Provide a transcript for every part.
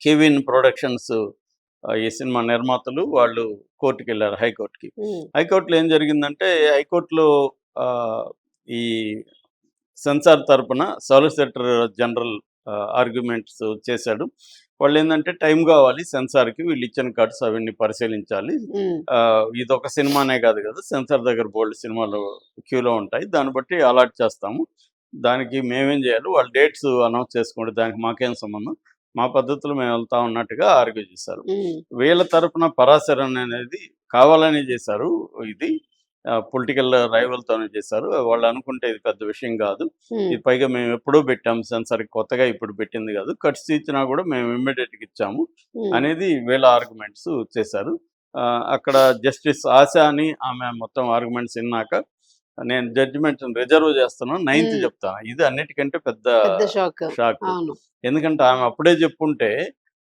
Kevin productions ఈ cinema నిర్మాతలు వాళ్ళు కోర్టుకెళ్లారు, హైకోర్టుకి. ఉమ్, హైకోర్టులో ఏం జరిగిందంటే, హైకోర్టులో ఆహ్, ఈ సెన్సార్ తరపున సాలిసిటర్ జనరల్ ఆర్గ్యుమెంట్స్ చేశాడు. వాళ్ళేందంటే టైం కావాలి సెన్సార్‌కి, వీళ్ళు ఇచ్చిన కట్స్ అవన్నీ పరిశీలించాలి. ఉమ్, ఇదొక సినిమానే కాదు కదా! సెన్సార్ దగ్గర బోలెడు సినిమాలు క్యూలో ఉంటాయి. దాన్ని బట్టి అలాట్ చేస్తాము. దానికి మేమేం చేయాలి, వాళ్ళు డేట్స్ అనౌన్స్ చేసుకోండి. దానికి మాకేం సంబంధం. మా పద్ధతిలో మేము వెళ్తాం అన్నట్టుగా ఆర్గ్యూ చేశారు. ఉమ్, వీళ్ళ తరపున పరాశరన్ అనేది కావాలనే చేశారు ఇది. పొలిటికల్ రైవల్‌తోనే చేశారు. వాళ్ళు అనుకుంటే ఇది పెద్ద విషయం కాదు. ఉమ్, ఇది పైగా మేము ఎప్పుడో పెట్టాము సెన్సార్, కొత్తగా ఇప్పుడు పెట్టింది కాదు. కట్స్ ఇచ్చినా కూడా మేము ఇమ్మీడియేట్‌గా ఇచ్చాము ఉమ్, అనేది వీళ్ళ ఆర్గ్యుమెంట్స్ చేశారు. అక్కడ జస్టిస్ ఆశా అని ఆమె మొత్తం ఆర్గ్యుమెంట్స్ విన్నాక, నేను జడ్జిమెంట్‌ని రిజర్వ్ చేస్తున్నాను, 9థ్ ఉమ్. చెప్తాను. ఇది అన్నిటికంటే పెద్ద పెద్ద షాక్. షాక్. అవును. ఎందుకంటే ఆమె అప్పుడే చెప్పుంటే,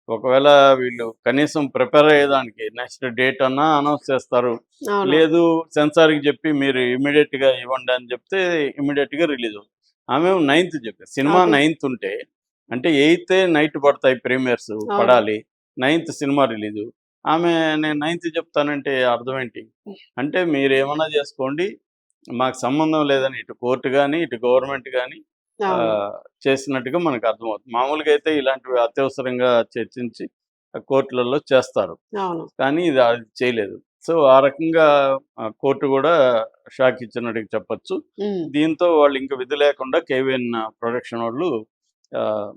ఒకవేళ వీళ్ళు కనీసం ప్రిపేర్ అయ్యేదానికి నెక్స్ట్ డేట్ అన్నా అనౌన్స్ చేస్తారు. అవును. లేదు, సెన్సార్‌కి చెప్పి మీరు ఇమ్మీడియేట్‌గా ఇవ్వండి అని చెప్తే ఇమ్మీడియేట్‌గా రిలీజ్ అవుతుంది. ఆమెమో 9థ్ చెప్పారు. సినిమా అదే. 9థ్ ఉంటే, అంటే 8థే నైట్ పడతాయి ప్రీమియర్స్ అవును. పడాలి. Ninth cinema release. ఆమె నేను 9థ్ చెప్తానంటే అర్థం ఏంటి? అంటే మీరేమన్నా చేసుకోండి, మాకు సంబంధం లేదని ఇటు కోర్ట్ గాని, ఇటు గవర్నమెంట్ గాని అవును. చేసినట్టుగా మనకు అర్థమవుతుంది. మామూలుగా అయితే ఇలాంటివి అత్యవసరంగా చర్చించి కోర్టులలో చేస్తారు. అవును. కానీ ఇది అది చేయలేదు. సో, ఆ రకంగా కోర్టు గూడా షాక్ ఇచ్చినట్టుగా చెప్పొచ్చు. ఉమ్, దీంతో వాళ్ళు ఇంక విధి లేకుండా కేవీఎన్ ప్రొడక్షన్ వాళ్ళు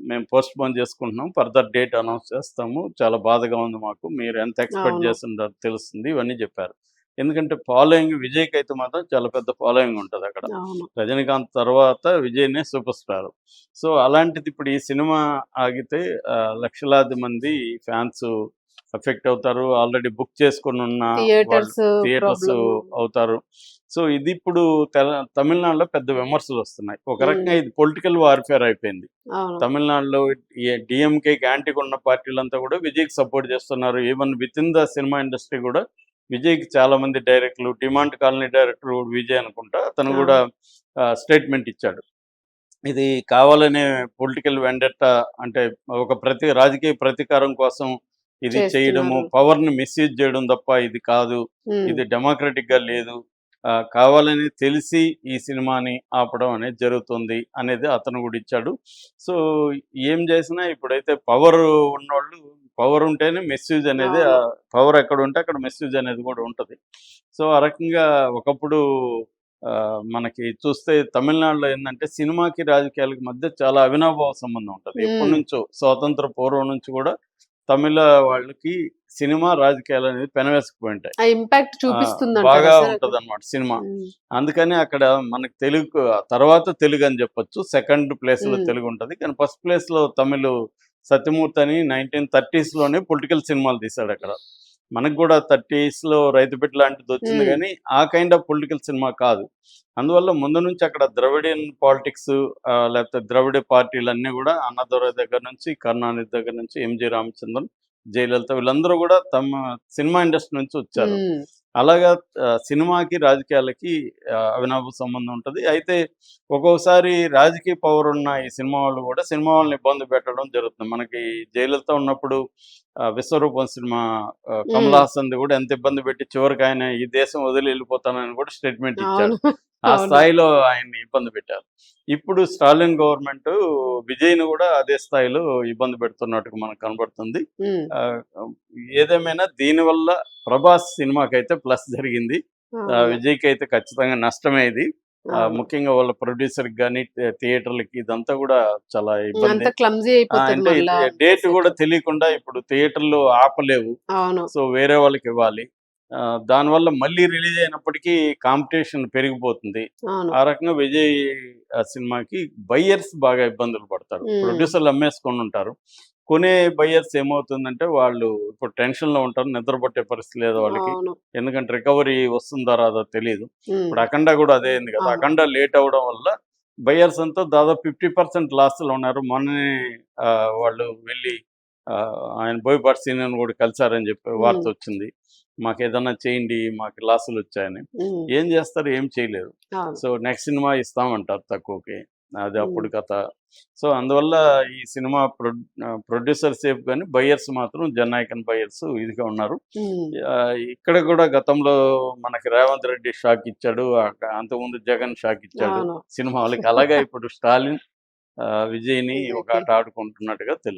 మేము పోస్ట్‌పోన్ చేసుకుంటున్నాం. ఫర్దర్ డేట్ అనౌన్స్ చేస్తాము. చాలా బాధగా ఉంది మాకు. మీరు ఎంత ఎక్స్‌పెక్ట్ అవును. చేస్తుంటారో తెలుస్తుంది. ఇవన్నీ చెప్పారు. ఎందుకంటే ఫాలోయింగ్ విజయ్‌కైతే మాత్రం చాలా పెద్ద ఫాలోయింగ్ ఉంటదక్కడ. అవును. రజనీకాంత్ తర్వాత విజయ్‌నే సూపర్ స్టార్. సో, అలాంటిది ఇప్పుడు ఈ సినిమా ఆగితే లక్షలాది మంది ఫ్యాన్స్ ఎఫెక్ట్ అవుతారు. ఆల్రెడీ బుక్ చేసుకొనున్న వాళ్ళు థియేటర్స్ థియేటర్స్ ప్రాబ్లమ్. అవుతారు. సో, ఇది ఇప్పుడు తమిళనాడులో పెద్ద విమర్శలొస్తున్నాయి. ఒక ఉమ్, రకంగా ఇది పొలిటికల్ వార్‌ఫేర్ అయిపోయింది. అవును. తమిళనాడులో డీఎంకేకి యాంటీగా ఉన్న పార్టీలంతా కూడా విజయ్‌కి సపోర్ట్ చేస్తున్నారు. Even within the cinema industry కూడా విజయ్‌కి చాలామంది డైరెక్టర్లు, డిమాండ్ కాలనీ డైరెక్టర్ విజయ్ అనుకుంటా, అతను కూడా అవును. స్టేట్మెంట్ ఇచ్చాడు. ఇది కావాలనే పొలిటికల్ వెండెట్టా, అంటే ఒక రాజకీయ ప్రతీకారం కోసం ఇది చేయడము, చేస్తున్నారు. పవర్‌ని మిస్‌యూజ్ చేయడం తప్ప ఇది కాదు. ఉమ్, ఇది డెమోక్రటిక్‌గా లేదు. కావాలని తెలిసి ఈ సినిమాని ఆపడం అనేది జరుగుతుంది అనేది అతను కూడా ఇచ్చాడు. సో, ఏం చేసినా ఇప్పుడైతే పవర్ ఉన్నోళ్ళు, పవర్ ఉంటేనే మిస్‌యూజ్ అనేది, అవును. పవర్ ఎక్కడుంటే అక్కడ మిస్‌యూజ్ అనేది కూడా ఉంటది. సో, ఆ రకంగా ఒకప్పుడు మనకి చూస్తే తమిళనాడులో ఏందంటే సినిమాకి, రాజకీయాలకి మధ్య చాలా అవినాభావ సంబంధం ఉంటది. ఉమ్, ఎప్పటినుంచో స్వాతంత్ర పూర్వం నుంచి కూడా తమిళ వాళ్ళకి సినిమా, రాజకీయాలనేవి పెనవేసుకుపోయుంటాయి. ఆ ఇంపాక్ట్ చూపిస్తుందంటారా బాగా సార్ అక్కడ? ఉంటదనమాట సినిమా. ఉమ్, అందుకని అక్కడ మనకి తెలుగు తర్వాత తెలుగని చెప్పొచ్చు. సెకండ్ ప్లేస్‌లో ఉమ్, తెలుగుంటది. కానీ ఫస్ట్ ప్లేస్‌లో తమిళు సత్యమూర్తి అని 1930స్‌లోనే పొలిటికల్ సినిమాలు తీశాడక్కడ. మనకు గూడా 30స్‌లో రైతు బిడ్డ లాంటిదొచ్చింది ఉమ్, గానీ, ఆ కైండ్ ఆఫ్ పొలిటికల్ సినిమా కాదు. అందువల్ల ముందు నుంచి అక్కడ ద్రవిడియన్ పాలిటిక్స్, లేకపోతే ద్రవిడ పార్టీలన్నీ గూడా అన్నాదురై దగ్గర నుంచి, కరుణానిధి దగ్గర నుంచి, ఎంజీ రామచంద్రన్, జయలలిత వీళ్ళందరూ గూడా తమ సినిమా ఇండస్ట్రీ నుంచి వచ్చారు. ఉమ్, అలాగా సినిమాకి, రాజకీయాలకి అవినాభావ సంబంధం ఉంటది. అయితే ఒక్కోసారి రాజకీయ పవర్ ఉన్న ఈ సినిమా వాళ్ళు గూడా సినిమా వాళ్ళని ఇబ్బంది పెట్టడం జరుగుతుంది. మనకి జయలలిత ఉన్నప్పుడు 'విశ్వరూపం' సినిమా కమల్ ఉమ్, హాసన్‌ది గూడా ఎంత ఇబ్బంది పెట్టి చివరికి ఆయన ఈ దేశం వదిలి ఎళ్ళిపోతానని కూడా స్టేట్మెంట్ ఇచ్చాడు. అవును. ఆ అవును. స్థాయిలో ఆయన్ని ఇబ్బంది పెట్టారు. ఇప్పుడు స్టాలిన్ గవర్నమెంటు విజయ్‌ని గూడా అదే స్థాయిలో ఇబ్బంది పెడుతున్నట్టుగా మనకు కనబడుతుంది. ఉమ్, ఆహ్, ఏదేమైనా దీనివల్ల ప్రభాస్ సినిమాకైతే ప్లస్ జరిగింది. అవును. విజయ్‌కైతే ఖచ్చితంగా నష్టమే ఇది. అవును. ముఖ్యంగా వాళ్ళ ప్రొడ్యూసర్‌కి గాని, థియేటర్‌లకి ఇదంతా గూడా చాలా అంతా ఇబ్బందే. క్లమ్జీ అయిపోతది అంటే మళ్ళా డేట్ సెట్. గూడా తెలియకుండా ఇప్పుడు థియేటర్‌లో ఆపలేవు. అవును. సో, వేరే వాళ్ళకివ్వాలి. దానివల్ల మళ్ళీ రిలీజ్ అయినప్పటికీ కాంపిటీషన్ పెరిగిపోతుంది. అవును. ఆ రకంగా విజయ్ సినిమాకి బయ్యర్స్ బాగా ఇబ్బందులు పడతారు. హ్మ్. ప్రొడ్యూసర్‌లు అమ్మేసుకొనుంటారు. కొనే బయ్యర్స్ ఏమవుతుందంటే, వాళ్ళు ఇప్పుడు టెన్షన్‌లో ఉంటారు. నిద్ర పట్టే పరిస్థితి లేదు వాళ్ళకి. అవును. ఎందుకంటే రికవరీ వస్తుందో రాదో తెలీదు. హ్మ్. ఇప్పుడు 'అఖండ' గూడా అదే అయింది కదా! అవును. 'అఖండ' లేట్ అవ్వడం వల్ల బయ్యర్స్ అంతా దాదాపు 50% లాస్‌లో ఉన్నారు. మొన్ననే వాళ్ళు వెళ్లి ఆయన బోయపాటి సీనియర్‌ని గూడా కలిసారని చెప్పి హ్మ్. వార్తొచ్చింది. మాకేదన్నా చేయండి, మాకు లాసులొచ్చాయని. హ్మ్. ఏం జేస్తారు? ఏం చేయలేరు. అవును. సో, నెక్స్ట్ సినిమా ఇస్తామంటారు తక్కువకి. అది అప్పుడు కథ. సో అందువల్ల ఈ సినిమా ప్రొడ్యూసర్ సేఫ్ కానీ బయ్యర్స్ మాత్రం జనాయకన్ బయ్యర్స్ ఇదిగా ఉన్నారు. ఇక్కడ కూడా గతంలో మనకి రేవంత్ రెడ్డి షాక్ ఇచ్చాడు, అంతకుముందు జగన్ షాక్ ఇచ్చాడు అవును. సినిమా వాళ్ళకి. అలాగే ఇప్పుడు స్టాలిన్ విజయ్ని ఒక ఓకే. ఆట ఆడుకుంటున్నట్టుగా తెలుసు.